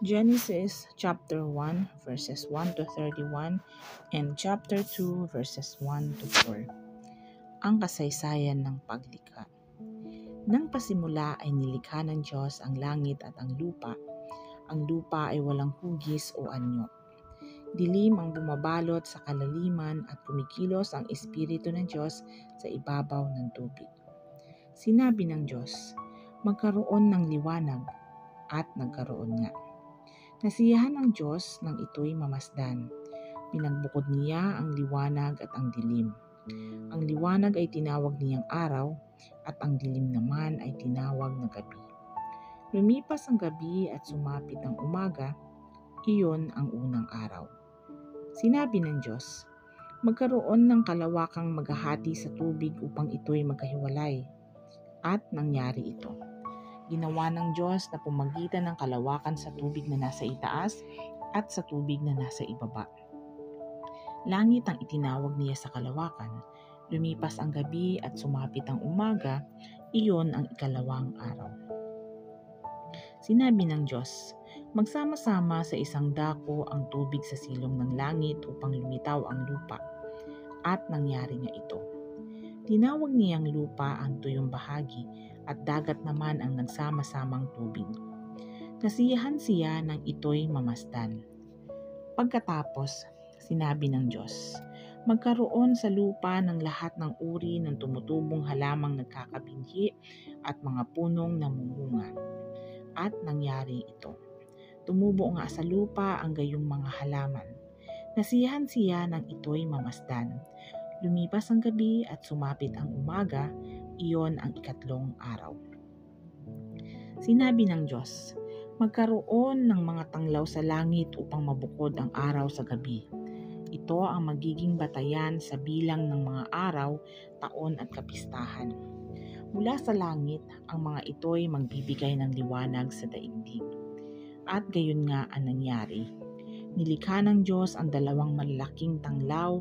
Genesis chapter 1 verses 1 to 31 and chapter 2 verses 1 to 4. Ang kasaysayan ng paglikha. Nang pasimula ay nilikha ng Diyos ang langit at ang lupa. Ang lupa ay walang hugis o anyo. Dilim ang bumabalot sa kalaliman at kumikilos ang Espiritu ng Diyos sa ibabaw ng tubig. Sinabi ng Diyos, magkaroon ng liwanag, at nagkaroon nga. Nasiyahan ang Diyos nang ito'y mamasdan. Pinagbukod niya ang liwanag at ang dilim. Ang liwanag ay tinawag niyang araw at ang dilim naman ay tinawag na gabi. Lumipas ang gabi at sumapit ang umaga, iyon ang unang araw. Sinabi ng Diyos, magkaroon ng kalawakang maghahati sa tubig upang ito'y magkahiwalay. At nangyari ito. Ginawa ng Diyos na pumagitan ng kalawakan sa tubig na nasa itaas at sa tubig na nasa ibaba. Langit ang itinawag niya sa kalawakan. Lumipas ang gabi at sumapit ang umaga, iyon ang ikalawang araw. Sinabi ng Diyos, magsama-sama sa isang dako ang tubig sa silong ng langit upang lumitaw ang lupa. At nangyari nga ito. Tinawag niyang lupa ang tuyong bahagi at dagat naman ang nagsama-samang tubig. Nasiyahan siya nang ito'y mamasdan. Pagkatapos, sinabi ng Diyos, magkaroon sa lupa ng lahat ng uri ng tumutubong halamang nagkakabinhi at mga punong namumunga. At nangyari ito. Tumubo nga sa lupa ang gayong mga halaman. Nasiyahan siya nang ito'y mamasdan. Lumipas ang gabi at sumapit ang umaga, iyon ang ikatlong araw. Sinabi ng Diyos, magkaroon ng mga tanglaw sa langit upang mabukod ang araw sa gabi. Ito ang magiging batayan sa bilang ng mga araw, taon at kapistahan. Mula sa langit, ang mga ito'y magbibigay ng liwanag sa daigdig. At gayon nga ang nangyari. Nilikha ng Diyos ang dalawang malalaking tanglaw,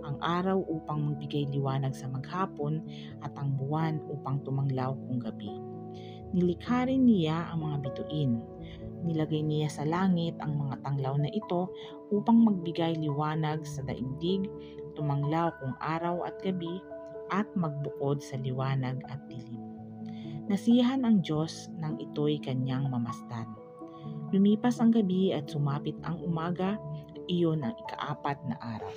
ang araw upang magbigay liwanag sa maghapon at ang buwan upang tumanglaw kung gabi. Nilikha rin niya ang mga bituin. Nilagay niya sa langit ang mga tanglaw na ito upang magbigay liwanag sa daigdig, tumanglaw kung araw at gabi, at magbukod sa liwanag at dilim. Nasiyahan ang Diyos nang ito'y kanyang mamasdan. Lumipas ang gabi at sumapit ang umaga, iyon ang ikaapat na araw.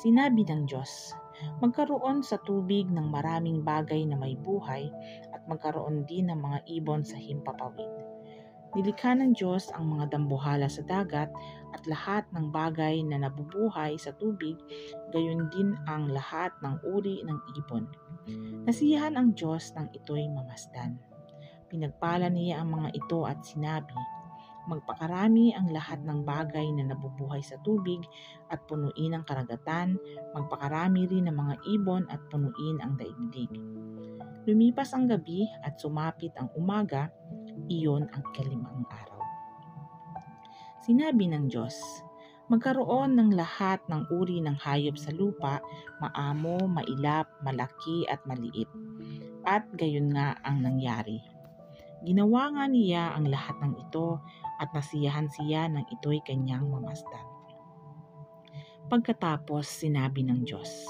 Sinabi ng Diyos, magkaroon sa tubig ng maraming bagay na may buhay at magkaroon din ng mga ibon sa himpapawid. Nilikha ng Diyos ang mga dambuhala sa dagat at lahat ng bagay na nabubuhay sa tubig, gayon din ang lahat ng uri ng ibon. Nasiyahan ang Diyos nang ito'y mamasdan. Pinagpala niya ang mga ito at sinabi, magpakarami ang lahat ng bagay na nabubuhay sa tubig at punuin ang karagatan, magpakarami rin ng mga ibon at punuin ang daigdig. Lumipas ang gabi at sumapit ang umaga, iyon ang ikalimang araw. Sinabi ng Diyos, magkaroon ng lahat ng uri ng hayop sa lupa, maamo, mailap, malaki at maliit. At gayon nga ang nangyari. Ginawa nga niya ang lahat ng ito at nasiyahan siya nang ito'y kanyang mamasdan. Pagkatapos sinabi ng Diyos,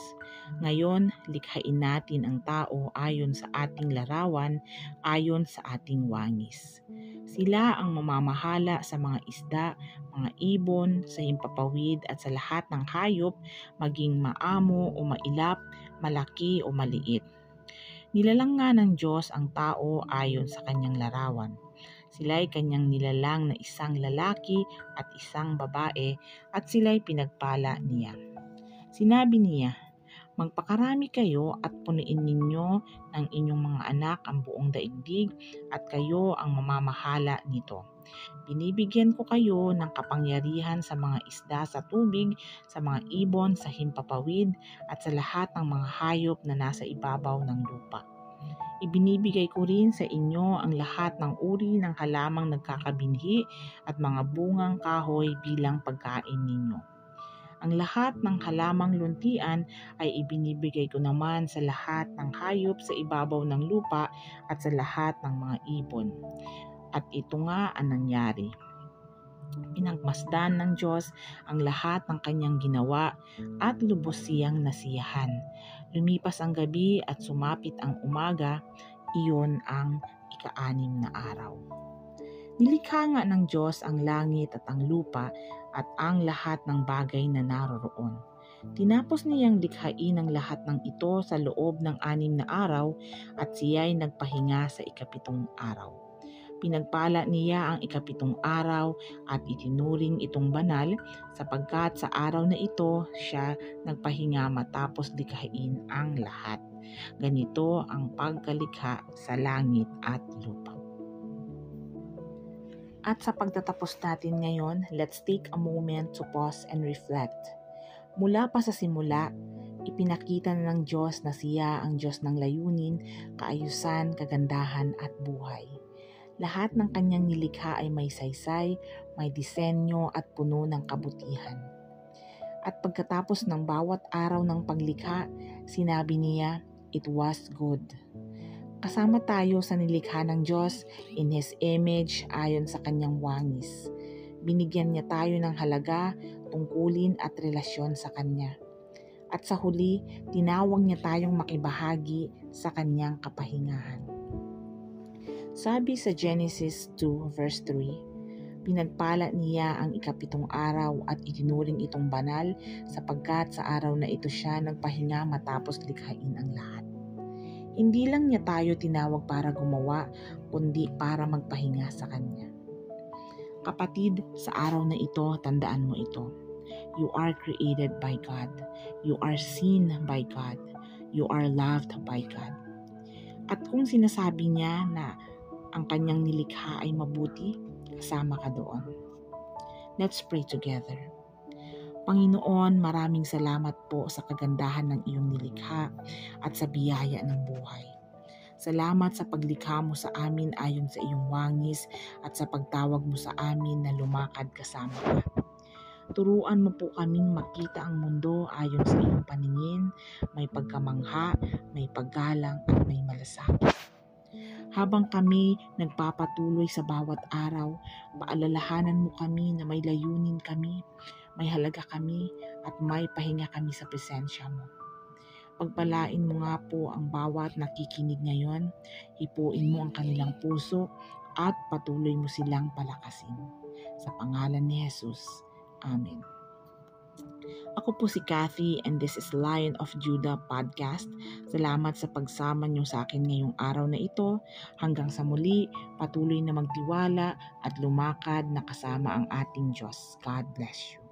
ngayon likhain natin ang tao ayon sa ating larawan, ayon sa ating wangis. Sila ang mamamahala sa mga isda, mga ibon, sa himpapawid at sa lahat ng hayop, maging maamo o mailap, malaki o maliit. Nilalang nga ng Diyos ang tao ayon sa kanyang larawan. Sila'y kanyang nilalang na isang lalaki at isang babae at sila'y pinagpala niya. Sinabi niya, magpakarami kayo at punuin ninyo ng inyong mga anak ang buong daigdig at kayo ang mamamahala nito. Binibigyan ko kayo ng kapangyarihan sa mga isda sa tubig, sa mga ibon sa himpapawid at sa lahat ng mga hayop na nasa ibabaw ng lupa. Ibinibigay ko rin sa inyo ang lahat ng uri ng halamang nagkakabinhi at mga bungang kahoy bilang pagkain ninyo. Ang lahat ng halamang luntian ay ibinibigay ko naman sa lahat ng hayop sa ibabaw ng lupa at sa lahat ng mga ibon. At ito nga ang nangyari. Pinagmasdan ng Diyos ang lahat ng kanyang ginawa at lubos siyang nasiyahan. Lumipas ang gabi at sumapit ang umaga, iyon ang ika-6 na araw. Nilikha nga ng Diyos ang langit at ang lupa at ang lahat ng bagay na naroroon. Tinapos niyang likhain ang lahat ng ito sa loob ng 6 na araw at siya'y nagpahinga sa ika-7 araw. Pinagpala niya ang ika-7 araw at itinuring itong banal sapagkat sa araw na ito siya nagpahinga matapos likhain ang lahat. Ganito ang pagkalikha sa langit at lupa. At sa pagtatapos natin ngayon, let's take a moment to pause and reflect. Mula pa sa simula, ipinakita na ng Diyos na siya ang Diyos ng layunin, kaayusan, kagandahan at buhay. Lahat ng kanyang nilikha ay may saysay, may disenyo at puno ng kabutihan. At pagkatapos ng bawat araw ng paglikha, sinabi niya, "It was good." Kasama tayo sa nilikha ng Diyos in His image ayon sa kanyang wangis. Binigyan niya tayo ng halaga, tungkulin at relasyon sa Kanya. At sa huli, tinawag niya tayong makibahagi sa Kanyang kapahingahan. Sabi sa Genesis 2 verse 3, pinagpala niya ang ika-7 araw at itinuring itong banal sapagkat sa araw na ito siya nagpahinga matapos likhain ang lahat. Hindi lang niya tayo tinawag para gumawa, kundi para magpahinga sa Kanya. Kapatid, sa araw na ito, tandaan mo ito. You are created by God. You are seen by God. You are loved by God. At kung sinasabi niya na ang kanyang nilikha ay mabuti, kasama ka doon. Let's pray together. Panginoon, maraming salamat po sa kagandahan ng iyong nilikha at sa biyaya ng buhay. Salamat sa paglikha mo sa amin ayon sa iyong wangis at sa pagtawag mo sa amin na lumakad kasama ka. Turuan mo po kaming makita ang mundo ayon sa iyong paningin, may pagkamangha, may paggalang at may malasakit. Habang kami nagpapatuloy sa bawat araw, paalalahanan mo kami na may layunin kami, may halaga kami at may pahinga kami sa presensya mo. Pagpalain mo nga po ang bawat nakikinig ngayon, hipuin mo ang kanilang puso at patuloy mo silang palakasin. Sa pangalan ni Jesus. Amen. Ako po si Kathy and this is Lion of Judah Podcast. Salamat sa pagsama niyo sa akin ngayong araw na ito. Hanggang sa muli, patuloy na magtiwala at lumakad na kasama ang ating Diyos. God bless you.